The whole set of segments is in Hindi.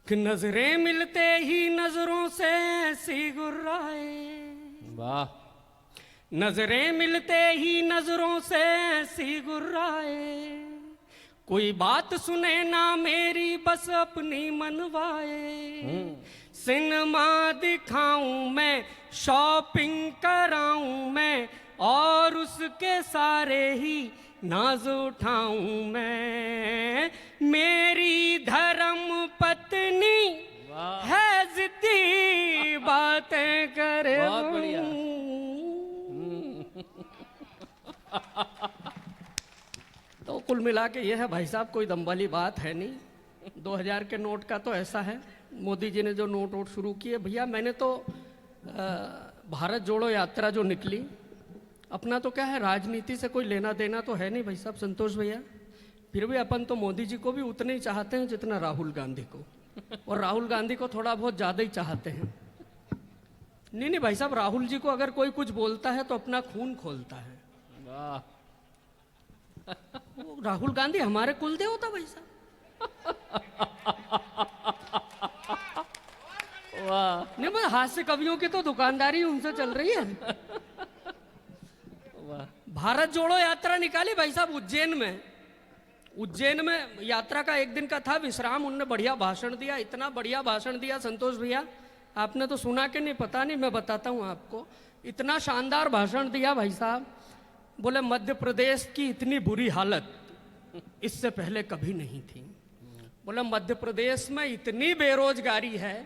कि नजरें मिलते ही नजरों से ऐसी गुर्राए, वाह। नजरें मिलते ही नजरों से ऐसी गुर्राए, कोई बात सुने ना मेरी बस अपनी मनवाए। सिनेमा दिखाऊं मैं, शॉपिंग कराऊं मैं, और उसके सारे ही नाज उठाऊं मैं। मेरी धर्म पत्नी है जिद्दी, बातें करे बहुत बढ़िया। तो कुल मिला के ये है भाई साहब, कोई दम वाली बात है नहीं। 2000 के नोट का तो ऐसा है, मोदी जी ने जो नोट वोट शुरू किए भैया, मैंने तो भारत जोड़ो यात्रा जो निकली, अपना तो क्या है, राजनीति से कोई लेना देना तो है नहीं भाई साहब संतोष भैया, फिर भी अपन तो मोदी जी को भी उतने ही चाहते हैं जितना राहुल गांधी को, और राहुल गांधी को थोड़ा बहुत ज़्यादा ही चाहते हैं। नहीं नहीं भाई साहब, राहुल जी को अगर कोई कुछ बोलता है तो अपना खून खोलता है। वाह। राहुल गांधी हमारे कुल देवता भाई साहब। वाह। नहीं, बस हास्य कवियों की तो दुकानदारी उनसे चल रही है। वाह। भारत जोड़ो यात्रा निकाली भाई साहब उज्जैन में। उज्जैन में यात्रा का एक दिन का था विश्राम, उनने बढ़िया भाषण दिया, इतना बढ़िया भाषण दिया संतोष भैया, आपने तो सुना कि नहीं पता नहीं, मैं बताता हूँ आपको। इतना शानदार भाषण दिया भाई साहब, बोले मध्य प्रदेश की इतनी बुरी हालत इससे पहले कभी नहीं थी। बोले मध्य प्रदेश में इतनी बेरोजगारी है,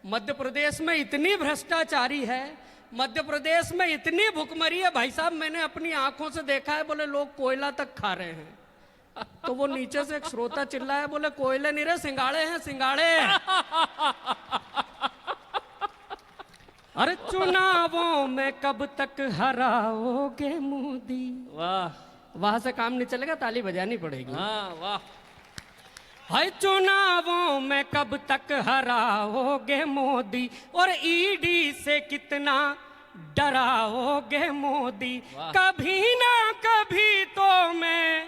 मध्य प्रदेश में इतनी भ्रष्टाचारी है, मध्य प्रदेश में इतनी भुखमरी है भाई साहब, मैंने अपनी आंखों से देखा है। बोले लोग कोयला तक खा रहे हैं। तो वो नीचे से एक श्रोता चिल्लाया, बोले कोयले नहीं रहे, सिंगाड़े हैं सिंगाड़े। अरे चुनावों में कब तक हराओगे मोदी। वाह। वहां से काम नहीं चलेगा, ताली बजानी पड़ेगी। हाँ वाह। हाय चुनावों में कब तक हराओगे मोदी, और ईडी से कितना डराओगे मोदी। कभी ना कभी तो मैं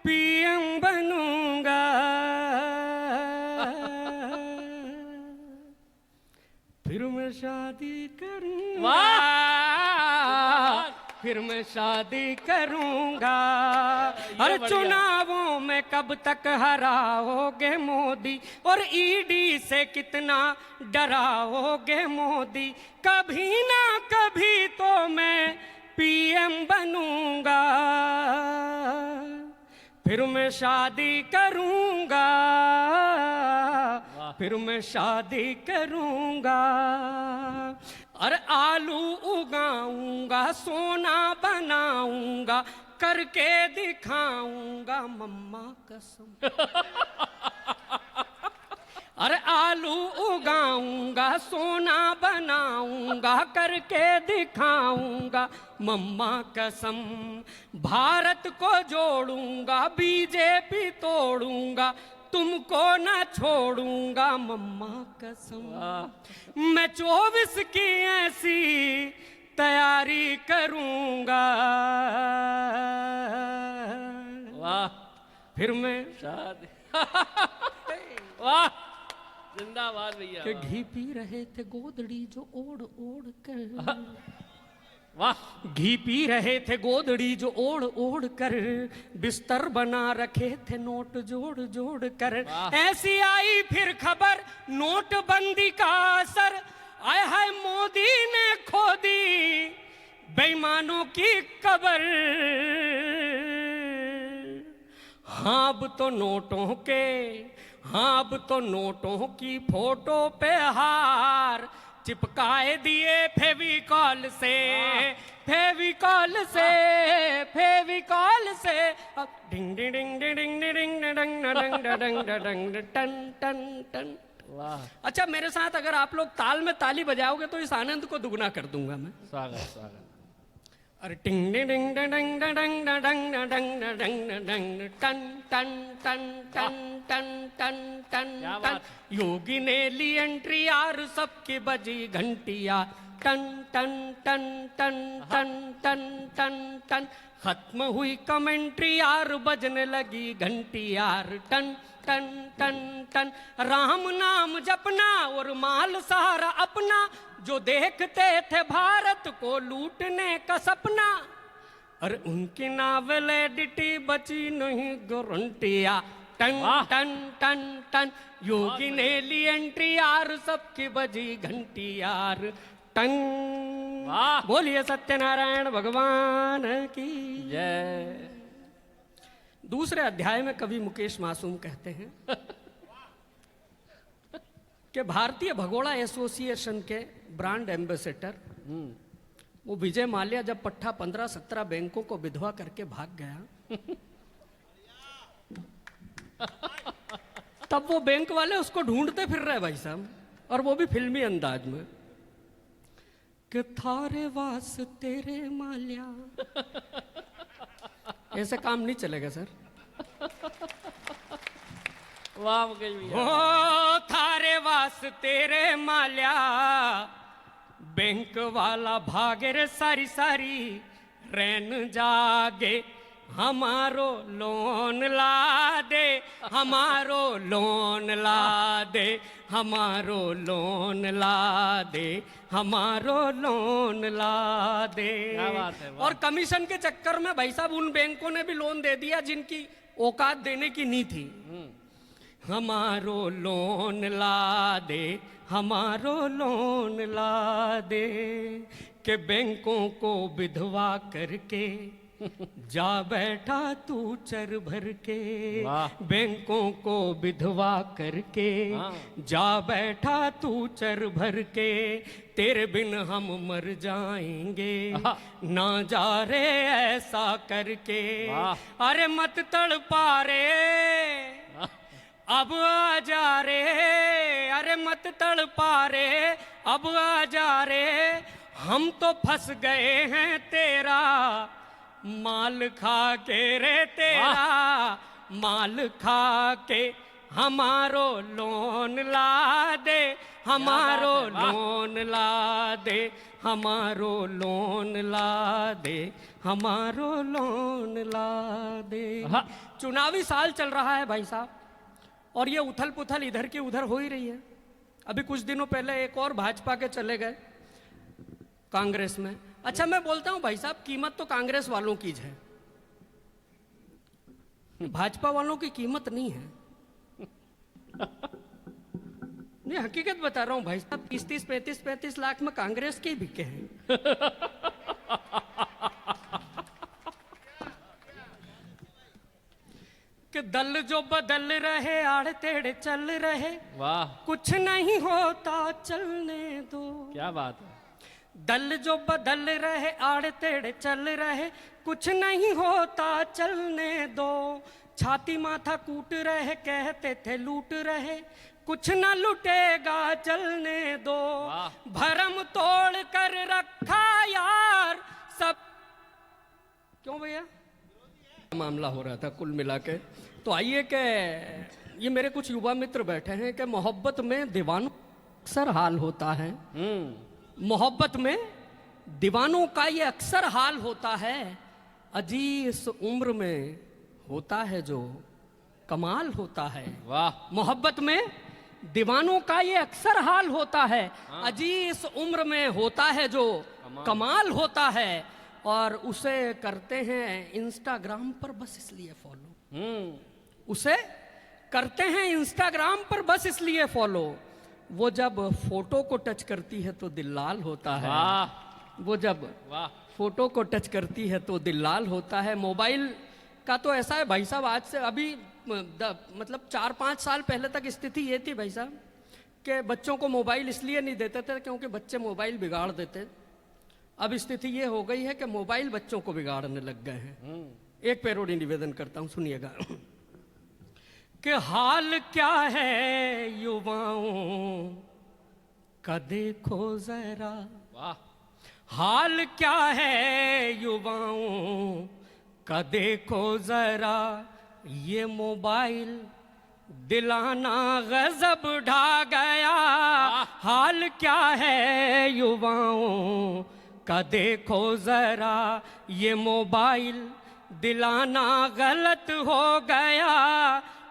पीएम बनूंगा, फिर मैं शादी करूंगा, फिर मैं शादी करूंगा। अरे चुनावों में कब तक हराओगे मोदी, और ईडी से कितना डराओगे मोदी। कभी ना कभी तो मैं पीएम बनूंगा, फिर मैं शादी करूंगा, फिर मैं शादी करूंगा। अरे आलू उगाऊंगा, सोना बनाऊंगा, करके दिखाऊंगा मम्मा कसम। अरे आलू उगाऊंगा, सोना बनाऊंगा, करके दिखाऊंगा मम्मा कसम। भारत को जोड़ूंगा, बीजेपी तोड़ूंगा, तुमको ना छोड़ूंगा मम्मा कसम। मैं 24 की ऐसी तैयारी करूंगा, वाह। फिर मैं शादी। वाह, जिंदाबाद भैया। कि घी पी रहे थे गोदड़ी जो ओढ़ ओढ़ कर। वाह। घी पी रहे थे गोदड़ी जो ओढ़ ओढ़ कर, बिस्तर बना रखे थे नोट जोड़ जोड़ कर। ऐसी आई फिर खबर नोटबंदी का असर, आय हाय मोदी ने खोदी बेईमानों की कबर। हाँ अब तो नोटों के, हाँ अब तो नोटों की फोटो पे हार चिपकाए दिए फेविकॉल से, फेविकॉल से, फेविकॉल से। अब डिंग डिंग डिंग डिंग डिंग डिंग डंग डंग डंग डंग टन टन टन। वाह। अच्छा मेरे साथ अगर आप लोग ताल में ताली बजाओगे तो इस आनंद को दुगना कर दूंगा मैं। स्वागत स्वागत। अरे टिंग डिंग डिंग डंग डंग डंग डंग डंग डंग टन टन टन टन टन टन टन टन। योगी ने ली एंट्री यार, सबकी बजी घंटिया टन टन टन टन टन टन टन टन। खत्म हुई कमेंट्री यार, बजने लगी घंटी यार टन टन टन टन, राम नाम जपना और माल सारा अपना, जो देखते थे भारत को लूटने का सपना। अरे उनकी नावलिटी बची नहीं गारंटिया, टन टन टन टन, योगी ने ली एंट्री यार, सबकी बजी घंटी यार, टन। बोलिए सत्यनारायण भगवान की जय। दूसरे अध्याय में कवि मुकेश मासूम कहते हैं कि भारतीय भगोड़ा एसोसिएशन के ब्रांड एम्बेसडर वो विजय माल्या जब पट्टा 15-17 बैंकों को विधवा करके भाग गया तब वो बैंक वाले उसको ढूंढते फिर रहे भाई साहब, और वो भी फिल्मी अंदाज में कि थारे वास तेरे माल्या। ऐसे काम नहीं चलेगा सर। वाह मुकेश भैया। ओ थारे वास तेरे माल्या, बैंक वाला भागे रे सारी सारी, रैन जागे हमारो लोन ला दे, हमारो लोन ला दे, हमारो लोन ला दे, हमारो लोन ला दे। क्या बात है, वाह। और कमीशन के चक्कर में भाई साहब उन बैंकों ने भी लोन दे दिया जिनकी औकात देने की नहीं थी। हमारो लोन ला दे, हमारो लोन ला दे, के बैंकों को विधवा करके जा बैठा तू चर भर के। बैंकों को विधवा करके जा बैठा तू चर भर के, तेरे बिन हम मर जाएंगे ना जा रे ऐसा करके। अरे मत तड़पा रे अब आ जा रे, अरे मत तड़पा रे अब आ जा रे, हम तो फंस गए हैं तेरा माल खा के रे, तेरा माल खा के हमारो लोन ला दे, हमारो लोन ला दे, हमारो लोन ला दे, हमारो लोन ला दे। चुनावी साल चल रहा है भाई साहब, और ये उथल पुथल इधर की उधर हो ही रही है। अभी कुछ दिनों पहले एक और भाजपा के चले गए कांग्रेस में। अच्छा मैं बोलता हूं भाई साहब, कीमत तो कांग्रेस वालों की है, भाजपा वालों की कीमत नहीं है। नहीं हकीकत बता रहा हूं भाई साहब, 30-30, 35-35 लाख में कांग्रेस के ही बिके हैं। कि दल जो बदल रहे आड़ तेड़े चल रहे, वाह कुछ नहीं होता चलने दो। क्या बात है। दल जो बदल रहे आड़ तेड़े चल रहे, कुछ नहीं होता चलने दो। छाती माथा कूट रहे कहते थे लूट रहे, कुछ न लुटेगा चलने दो। भरम तोड़ कर रखा यार सब। क्यों भैया मामला हो रहा था कुल मिला के। तो आइए कि ये मेरे कुछ युवा मित्र बैठे हैं कि मोहब्बत में दीवानों अक्सर हाल होता है। मोहब्बत में दीवानों का ये अक्सर हाल होता है, अजी इस उम्र में होता है जो कमाल होता है। वाह। मोहब्बत में दीवानों का ये अक्सर हाल होता है, अजी इस उम्र में होता है जो कमाल होता है। और उसे करते हैं इंस्टाग्राम पर बस इसलिए फॉलो, उसे करते हैं इंस्टाग्राम पर बस इसलिए फॉलो। वो जब फोटो को टच करती है तो दिल लाल होता है। वो जब फोटो को टच करती है तो दिल लाल होता है। मोबाइल का तो ऐसा है भाई साहब, आज से अभी मतलब 4-5 साल पहले तक स्थिति ये थी भाई साहब कि बच्चों को मोबाइल इसलिए नहीं देते थे क्योंकि बच्चे मोबाइल बिगाड़ देते। अब स्थिति ये हो गई है कि मोबाइल बच्चों को बिगाड़ने लग गए हैं। एक पैरोडी निवेदन करता हूं, सुनिएगा कि हाल क्या है युवाओं का देखो जरा। हाल क्या है युवाओं का देखो जरा, ये मोबाइल दिलाना गजब ढा गया। हाल क्या है युवाओं का देखो जरा, ये मोबाइल दिलाना गलत हो गया।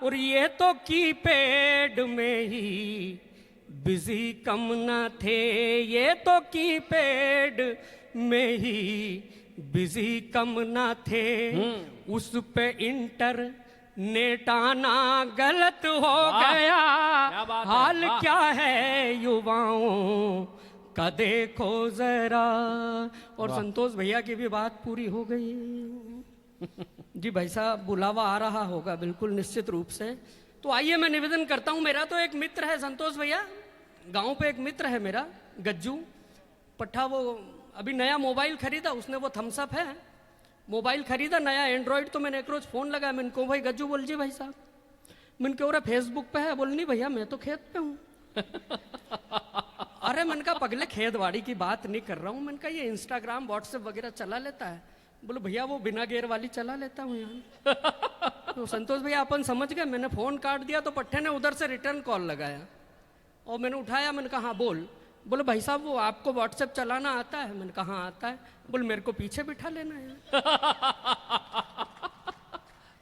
और ये तो कीपैड में ही बिजी कम न थे, ये तो कीपैड में ही बिजी कम न थे, उस पे इंटरनेट आना गलत हो गया। क्या बात है, हाल वाह। क्या है युवाओं का देखो जरा। और संतोष भैया की भी बात पूरी हो गई। जी भाई साहब बुलावा आ रहा होगा बिल्कुल निश्चित रूप से। तो आइए मैं निवेदन करता हूं, मेरा तो एक मित्र है संतोष भैया, गांव पे एक मित्र है मेरा गज्जू पट्टा, वो अभी नया मोबाइल खरीदा, उसने वो थम्सअप है मोबाइल खरीदा नया एंड्रॉइड। तो मैंने एक रोज फोन लगाया, मैंने कहा भाई गज्जू बोल जी भाई साहब, मैंने कहा फेसबुक पे है, बोल नहीं भैया मैं तो खेत पे हूँ। अरे मैंने कहा पगले खेत बाड़ी की बात नहीं कर रहा हूँ, मैंने कहा ये इंस्टाग्राम व्हाट्सएप वगैरह चला लेता है। बोलो भैया वो बिना गेयर वाली चला लेता हूँ यहाँ। तो संतोष भैया अपन समझ गए, मैंने फोन काट दिया तो पट्टे ने उधर से रिटर्न कॉल लगाया और मैंने उठाया, मैंने कहा हाँ बोल। बोले भाई साहब वो आपको व्हाट्सएप चलाना आता है? मैंने कहा हाँ आता है। बोले मेरे को पीछे बिठा लेना है।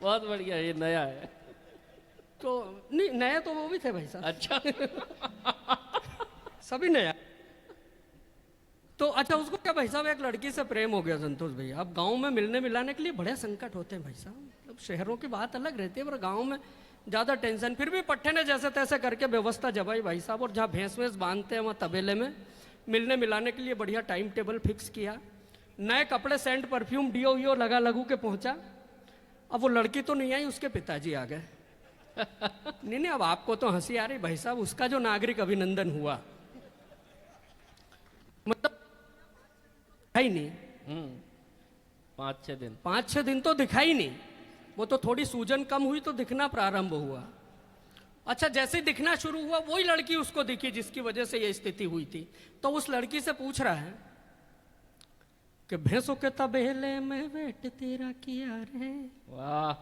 बहुत बढ़िया, ये नया है। तो नहीं नए तो वो भी थे भाई साहब, अच्छा। सभी नया। तो अच्छा उसको क्या भाई साहब एक लड़की से प्रेम हो गया संतोष भैया। अब गांव में मिलने मिलाने के लिए बड़े संकट होते हैं भाई साहब, मतलब शहरों की बात अलग रहती है पर गांव में ज़्यादा टेंशन। फिर भी पट्टे ने जैसे तैसे करके व्यवस्था जमाई भाई साहब, और जहाँ भैंस वैंस बांधते हैं वहाँ तबेले में मिलने मिलाने के लिए बढ़िया टाइम टेबल फिक्स किया। नए कपड़े सेंट परफ्यूम डीओ वीओ लगा लगू के पहुंचा। अब वो लड़की तो नहीं आई, उसके पिताजी आ गए। नहीं अब आपको तो हंसी आ रही भाई साहब, उसका जो नागरिक अभिनंदन हुआ मतलब दिखाई नहीं। 5-6 दिन तो दिखाई नहीं, वो तो थोड़ी सूजन कम हुई तो दिखना प्रारंभ हुआ। अच्छा जैसे ही दिखना शुरू हुआ वही लड़की उसको दिखी जिसकी वजह से ये स्थिति हुई थी। तो उस लड़की से पूछ रहा है कि भैंसों के तबेले में वेट तेरा किया रे, वाह।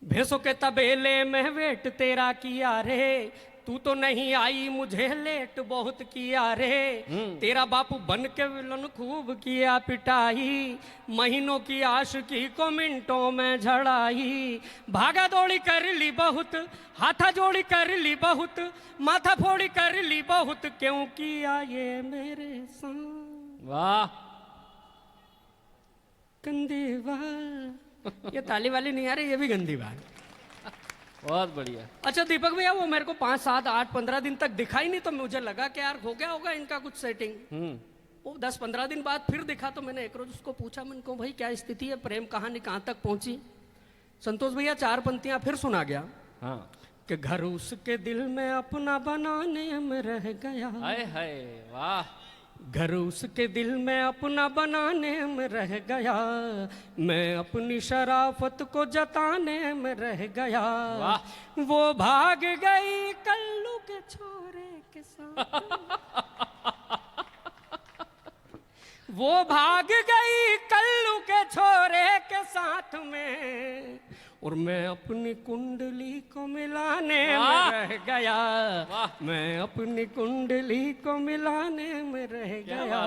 भैंसों के तबेले में वेट तेरा किया रे, तू तो नहीं आई मुझे लेट बहुत किया रे, तेरा बापू बन के विलन खूब किया पिटाई, महीनों की आशिकी को मिनटों में झड़ाई, भागा दौड़ी कर ली बहुत, हाथा जोड़ी कर ली बहुत, माथा फोड़ी कर ली बहुत, क्यों किया ये मेरे साथ वाह। गंदी बात। ये ताली वाली नहीं आ रही, ये भी गंदी बात। बहुत बढ़िया। अच्छा दीपक भैया वो मेरे को 5, 7, 8, 15 दिन तक दिखाई नहीं, तो मुझे लगा कि यार हो गया होगा इनका कुछ सेटिंग। वो 10-15 दिन बाद फिर दिखा तो मैंने एक रोज उसको पूछा, मैंने कहा भाई क्या स्थिति है, प्रेम कहानी कहाँ तक पहुंची? संतोष भैया 4 पंक्तियां फिर सुना गया। हाँ। कि घर उसके दिल में अपना बनाने में रह गया, हाय हाय, वाह। घर उसके दिल में अपना बनाने में रह गया, मैं अपनी शराफत को जताने में रह गया, वो भाग गई कल्लू के छोरे के साथ। वो भाग गई कल्लू के छोरे के साथ में, और मैं अपनी कुंडली को मिलाने में रह गया, मैं अपनी कुंडली को मिलाने में रह गया,